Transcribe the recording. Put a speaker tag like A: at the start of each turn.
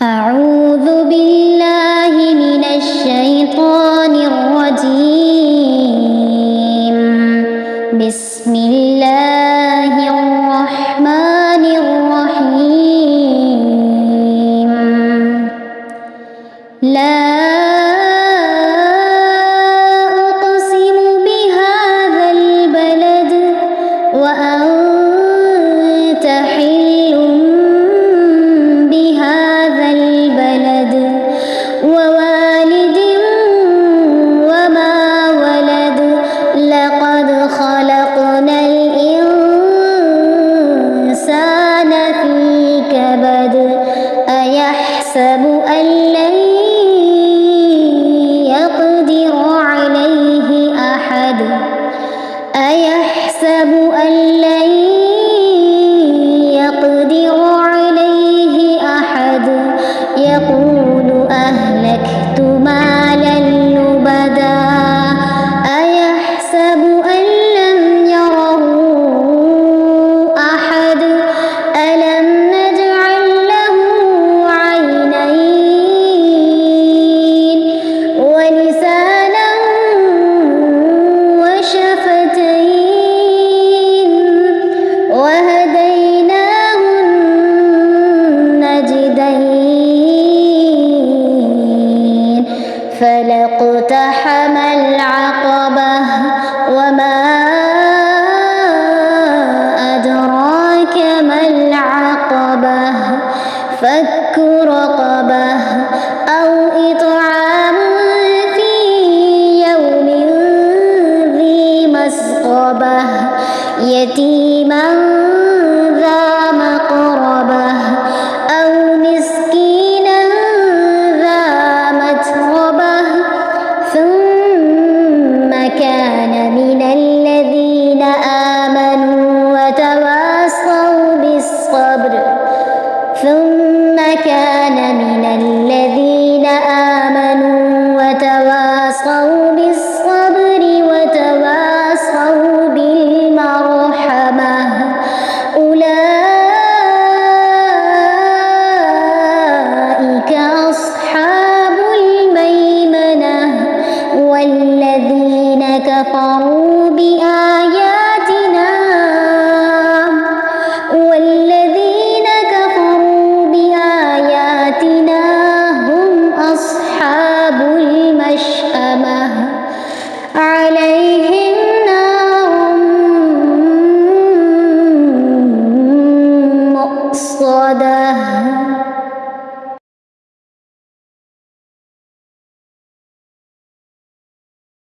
A: أعوذ بالله من الشيطان الرجيم. بسم الله الرحمن الرحيم. لا أقسم بهذا البلد وأنت حل بهذا البلد ووالد وما ولد لقد خلقنا الإنسان في كبد أيحسب أن لن يقدر عليه أحد أيحسب أن لن يقدر عليه أحد يقول أهلكت مالا لبدا أيحسب أن لم يره أحد ألم نجعل له عينين ولسانا وشفتين وهديناه النجدين فلاقتحم العقبة وما أدراك ما العقبة فك رقبة أو إطعام في يوم ذي مسغبة يتيما ذا مقربة أو مسكينا ذا متربة ثم كان من الذين آمنوا وتواصوا بالصبر ثم كان من الذين